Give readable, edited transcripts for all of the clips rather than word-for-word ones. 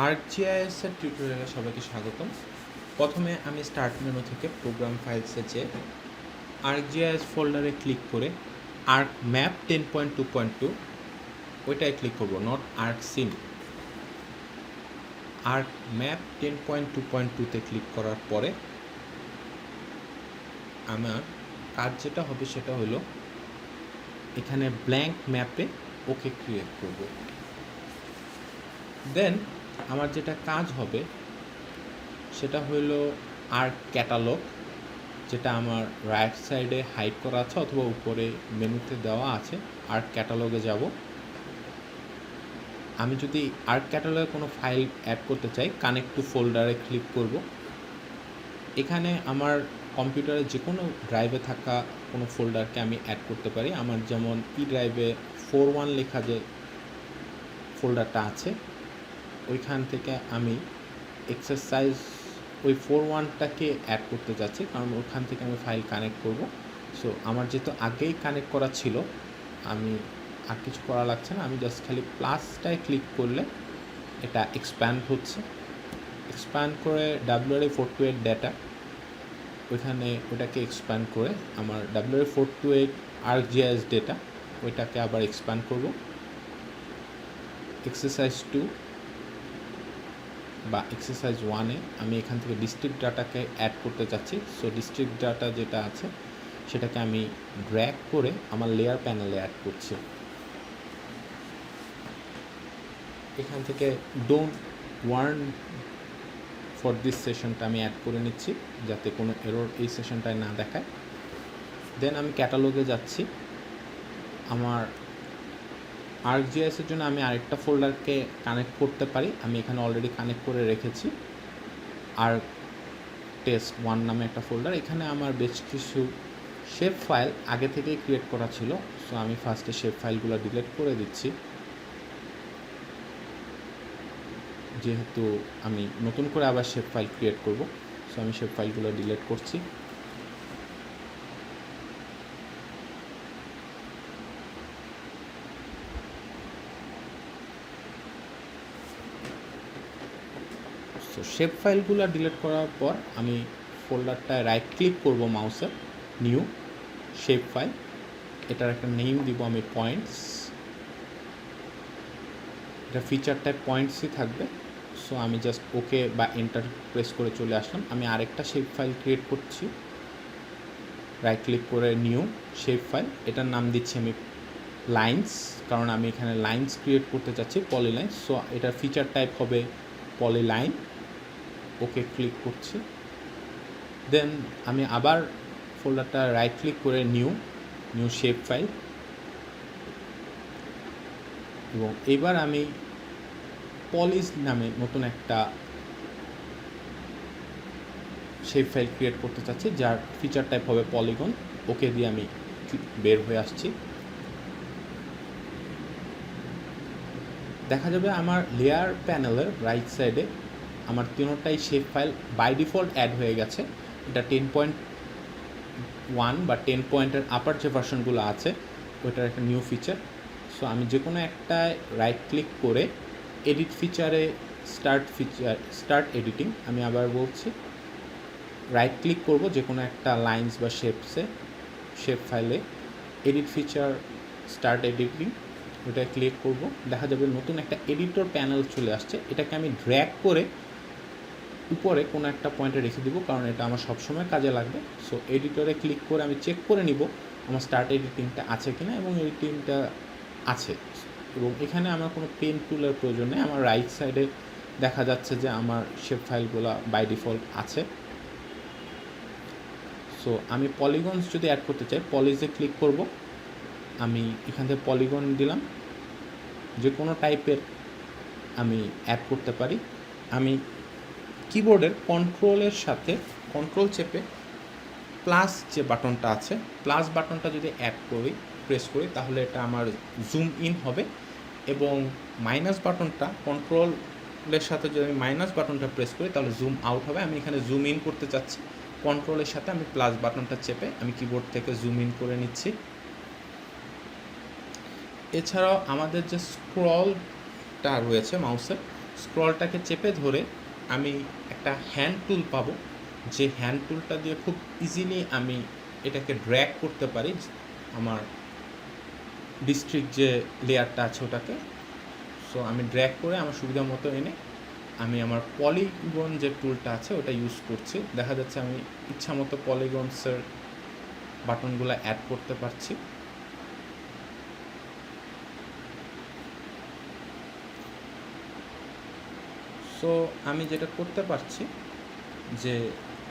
ArcGIS এর টিউটোরিয়ালে সবাইকে স্বাগতম। প্রথমে আমি স্টার্ট মেনু থেকে প্রোগ্রাম ফাইলসে যেয়ে ArcGIS ফোল্ডারে ক্লিক করে ArcMap 10.2.2 ওইটায় ক্লিক করব, নট ArcSim। ArcMap 10.2.2 ক্লিক করার পরে আমার কাজ যেটা হবে সেটা হলো এখানে ব্ল্যাঙ্ক ম্যাপে ওকে ক্রিয়েট করব। দেন আমার যেটা কাজ হবে সেটা হলো আর্ক ক্যাটালগ, যেটা আমার রাইট সাইডে হাইড করা আছে অথবা উপরে মেনুতে দেওয়া আছে। আর্ক ক্যাটালগে যাব। আমি যদি আর্ক ক্যাটালগে কোনো ফাইল অ্যাড করতে চাই, কানেক্ট টু ফোল্ডারে ক্লিক করব। এখানে আমার কম্পিউটারে যে কোনো ড্রাইভে থাকা কোনো ফোল্ডারকে আমি অ্যাড করতে পারি। আমার যেমন ই ড্রাইভে 4.1 লেখা যে ফোল্ডারটা আছে, ওইখান থেকে আমি এক্সারসাইজ ওই 4.1টাকে অ্যাড করতে যাচ্ছি, কারণ ওখান থেকে আমি ফাইল কানেক্ট করব। সো আমার যেহেতু আগেই কানেক্ট করা ছিল, আমি আর কিছু করা লাগছে না। আমি জাস্ট খালি প্লাসটায় ক্লিক করলে এটা এক্সপ্যান্ড হচ্ছে। এক্সপ্যান্ড করে WRA428 ডেটা, ওইখানে ওটাকে এক্সপ্যান্ড করে আমার WRA428 ArcGIS ডেটা ওইটাকে আবার এক্সপ্যান্ড করব। এক্সারসাইজ 2 বা এক্সারসাইজ 1-এ আমি এখান থেকে ডিস্ট্রিক্ট ডাটাকে অ্যাড করতে চাচ্ছি। সো ডিস্ট্রিক্ট ডাটা যেটা আছে সেটাকে আমি ড্র্যাগ করে আমার লেয়ার প্যানেলে অ্যাড করছি। এখান থেকে ডোন্ট ওয়ার্ন ফর দিস সেশনটা আমি অ্যাড করে নিচ্ছি, যাতে কোনো এরর এই সেশনটায় না দেখায়। দেন আমি ক্যাটালগে যাচ্ছি। আমার ArcGIS-এর জন্য আমি আরেকটা ফোল্ডারকে কানেক্ট করতে পারি। আমি এখানে অলরেডি কানেক্ট করে রেখেছি, ArcTest1 নামে একটা ফোল্ডার। এখানে আমার বেশ কিছু শেপ ফাইল আগে থেকেই ক্রিয়েট করা ছিল। সো আমি ফার্স্টে শেপ ফাইলগুলো ডিলিট করে দিচ্ছি, যেহেতু আমি নতুন করে আবার শেপ ফাইল ক্রিয়েট করব। সো আমি শেপ ফাইলগুলো ডিলিট করছি। সো শেপ ফাইলগুলো ডিলিট করার পর আমি ফোল্ডারটায় রাইট ক্লিক করব মাউসের, নিউ শেপ ফাইল। এটার একটা নেম দিব আমি পয়েন্টস। এটা ফিচার টাইপ পয়েন্টসই থাকবে। সো আমি জাস্ট ওকে বা এন্টার প্রেস করে চলে আসলাম। আমি আরেকটা শেপ ফাইল ক্রিয়েট করছি, রাইট ক্লিক করে নিউ শেপ ফাইল। এটার নাম দিচ্ছি আমি লাইন্স, কারণ আমি এখানে লাইন্স ক্রিয়েট করতে চাচ্ছি, পলিলাইন। সো এটার ফিচার টাইপ হবে পলিলাইন। ওকে ক্লিক করছি। দেন আমি আবার ফোল্ডারটা রাইট ক্লিক করে নিউ শেপ ফাইল, এবং এবার আমি পলিস নামে নতুন একটা শেপ ফাইল ক্রিয়েট করতে চাচ্ছি, যার ফিচার টাইপ হবে পলিগন। ওকে দিয়ে আমি বের হয়ে আসছি। দেখা যাবে আমার লেয়ার প্যানেলের রাইট সাইডে আমার তিনটাই shape file by default add হয়ে গেছে। এটা 10.1 বা 10 পয়েন্টের আপার যে ভার্সনগুলো আছে ওইটার একটা নিউ ফিচার। সো আমি যে কোনো একটায় রাইট ক্লিক করে এডিট ফিচারে স্টার্ট এডিটিং, আমি আবার বলছি, রাইট ক্লিক করব যে কোনো একটা লাইন্স বা শেপ ফাইলে, এডিট ফিচার স্টার্ট এডিটিং, ওটা ক্লিক করব। দেখা যাবে নতুন একটা এডিটর প্যানেল চলে আসছে। এটাকে আমি ড্র্যাগ করে উপরে কোনো একটা পয়েন্টে রেখে দিব, কারণ এটা আমার সবসময় কাজে লাগবে। সো এডিটরে ক্লিক করে আমি চেক করে নিব আমার স্টার্ট এডিটিংটা আছে কিনা, এবং এডিটিংটা আছে। এবং এখানে আমার কোনো পেন টুলের প্রয়োজন নেই। আমার রাইট সাইডে দেখা যাচ্ছে যে আমার শেপ ফাইলগুলো বাই ডিফল্ট আছে। সো আমি পলিগনস যদি অ্যাড করতে চাই, পলিজে ক্লিক করব। আমি এখান থেকে পলিগন দিলাম, যে কোনো টাইপের আমি অ্যাড করতে পারি। আমি কিবোর্ডের কন্ট্রোলের সাথে কন্ট্রোল চেপে প্লাস যে বাটনটা আছে, প্লাস বাটনটা যদি প্রেস করি, তাহলে এটা আমার জুম ইন হবে, এবং মাইনাস বাটনটা কন্ট্রোলের সাথে যদি আমি মাইনাস বাটনটা প্রেস করি তাহলে জুম আউট হবে। আমি এখানে জুম ইন করতে চাচ্ছি, কন্ট্রোলের সাথে আমি প্লাস বাটনটা চেপে আমি কিবোর্ড থেকে জুম ইন করে নিচ্ছি। এছাড়াও আমাদের যে স্ক্রলটা রয়েছে মাউসের, স্ক্রলটাকে চেপে ধরে আমি একটা হ্যান্ড টুল পাবো, যে হ্যান্ড টুলটা দিয়ে খুব ইজিলি আমি এটাকে ড্র্যাগ করতে পারি আমার ডিস্ট্রিক্ট যে লেয়ারটা আছে ওটাকে। সো আমি ড্র্যাগ করে আমার সুবিধা মতো এনে আমি আমার পলিগন যে টুলটা আছে ওটা ইউজ করছি। দেখা যাচ্ছে আমি ইচ্ছা মতো পলিগনসের বাটনগুলো অ্যাড করতে পারছি। সো আমি যেটা করতে পারছি যে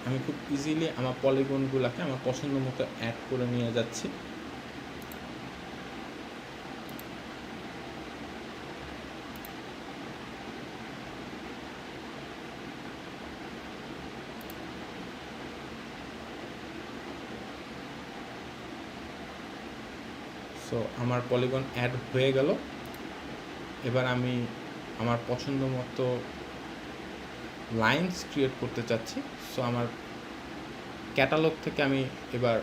আমি খুব ইজিলি আমার পলিগনগুলোকে আমার পছন্দ মতো অ্যাড করে নিয়ে যাচ্ছি। সো আমার পলিগন অ্যাড হয়ে গেল। এবার আমি আমার পছন্দ মতো লাইনস ক্রিয়েট করতে চাচ্ছি। সো আমার ক্যাটালগ থেকে আমি এবার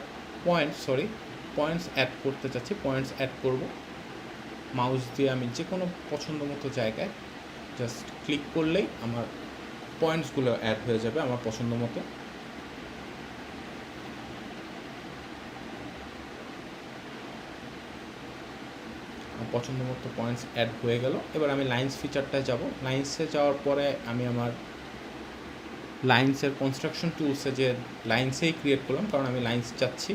পয়েন্টস অ্যাড করতে চাচ্ছি। পয়েন্টস অ্যাড করব মাউস দিয়ে। আমি যে কোনো পছন্দ মতো জায়গায় জাস্ট ক্লিক করলেই আমার পয়েন্টসগুলো অ্যাড হয়ে যাবে আমার পছন্দ মতো। পছন্দ মতো পয়েন্টস অ্যাড হয়ে গেল। এবার আমি লাইন্স ফিচারটায় যাব। লাইন্সে যাওয়ার পরে আমি আমার লাইন্সের কনস্ট্রাকশন টুলসে যে লাইন্সেই ক্রিয়েট করলাম, কারণ আমি লাইন্স চাচ্ছি।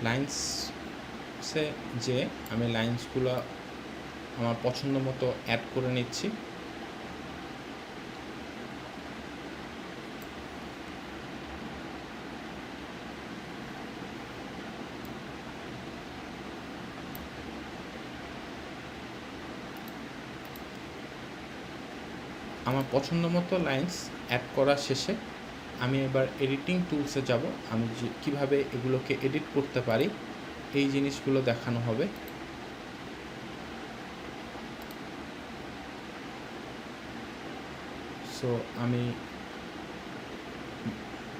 লাইন্সে যে আমি লাইন্সগুলো আমার পছন্দ মতো অ্যাড করে নিচ্ছি। আমার পছন্দ মতো লাইন্স অ্যাড করা শেষে আমি এবার এডিটিং টুলসে যাব। আমি যে কীভাবে এগুলোকে এডিট করতে পারি এই জিনিসগুলো দেখানো হবে। সো আমি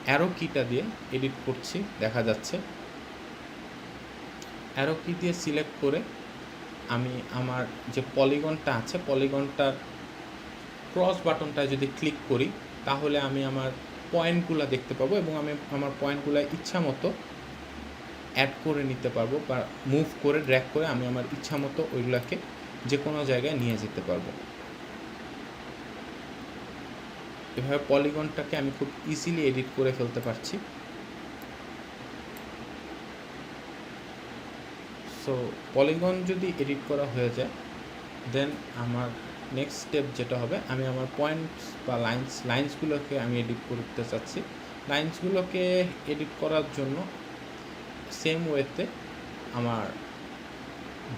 অ্যারো কিটা দিয়ে এডিট করছি, দেখা যাচ্ছে। অ্যারো কি দিয়ে সিলেক্ট করে আমি আমার যে পলিগনটা আছে পলিগনটার ক্রস বাটনটা যদি ক্লিক করি তাহলে আমি আমার পয়েন্টগুলো দেখতে পাবো এবং আমি আমার পয়েন্টগুলো ইচ্ছা মতো অ্যাড করে নিতে পারবো বা মুভ করে ড্র্যাগ করে আমি আমার ইচ্ছা মতো ওইগুলোকে যে কোনো জায়গায় নিয়ে যেতে পারবো। এভাবে পলিগনটাকে আমি খুব ইজিলি এডিট করে ফেলতে পারছি। সো পলিগন যদি এডিট করা হয়ে যায় দেন আমার নেক্সট স্টেপ যেটা হবে, আমি আমার পয়েন্টস বা লাইন্সগুলোকে আমি এডিট করতে চাচ্ছি। লাইন্সগুলোকে এডিট করার জন্য সেম ওয়েতে আমার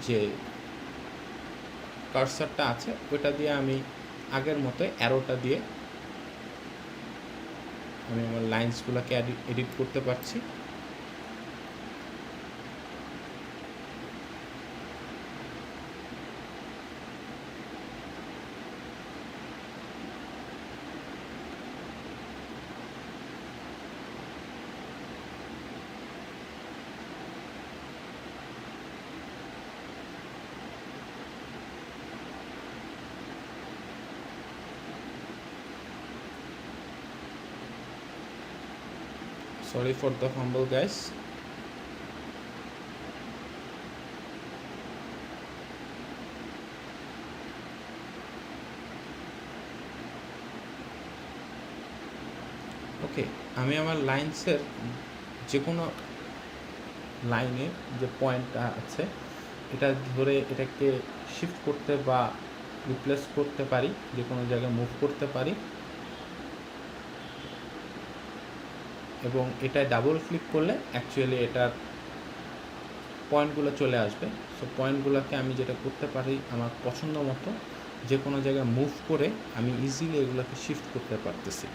যে কার্সারটা আছে ওটা দিয়ে আমি আগের মতো অ্যারোটা দিয়ে আমি আমার লাইন্সগুলোকে এডিট করতে পারছি। Sorry for the fumble, guys. ওকে, আমি আমার লাইন্সের যে কোনো লাইনে যে পয়েন্টটা আছে এটা ধরে এটাকে শিফট করতে বা রিপ্লেস করতে পারি, যে কোনো জায়গায় মুভ করতে পারি এবং এটায় ডাবল ক্লিক করলে অ্যাকচুয়ালি এটার পয়েন্টগুলো চলে আসবে। সো পয়েন্টগুলোকে আমি যেটা করতে পারি আমার পছন্দ মতো যে কোনো জায়গায় মুভ করে আমি ইজিলি এগুলোকে শিফট করতে পারতেছি।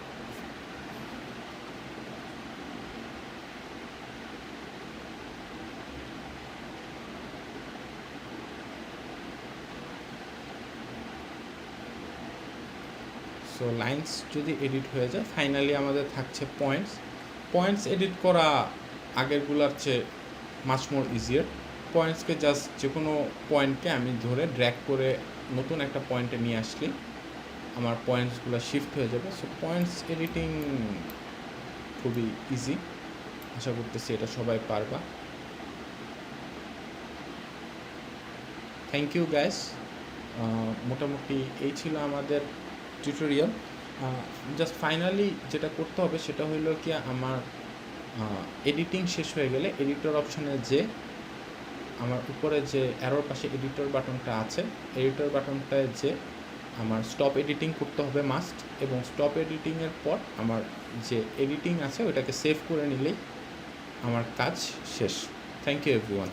সো লাইন্স যদি এডিট হয়ে যায় ফাইনালি আমাদের থাকছে পয়েন্টস। পয়েন্টস এডিট করা আগেরগুলোর চেয়ে মাচ মোর ইজিয়ার। পয়েন্টসকে জাস্ট যে কোনো পয়েন্টকে আমি ধরে ড্র্যাগ করে নতুন একটা পয়েন্টে নিয়ে আসলে আমার পয়েন্টসগুলো শিফট হয়ে যাবে। সো পয়েন্টস এডিটিং খুবই ইজি, আশা করতেছি এটা সবাই পারবা। Thank you guys. মোটামুটি এই ছিল আমাদের টিউটোরিয়াল। জাস্ট ফাইনালি যেটা করতে হবে সেটা হলো কি, আমার এডিটিং শেষ হয়ে গেলে এডিটর অপশানে যে আমার উপরে যে অ্যারোর পাশে এডিটর বাটনটা আছে, এডিটর বাটনটায় যে আমার স্টপ এডিটিং করতে হবে মাস্ট, এবং স্টপ এডিটিংয়ের পর আমার যে এডিটিং আছে ওইটাকে সেভ করে নিলেই আমার কাজ শেষ। Thank you everyone.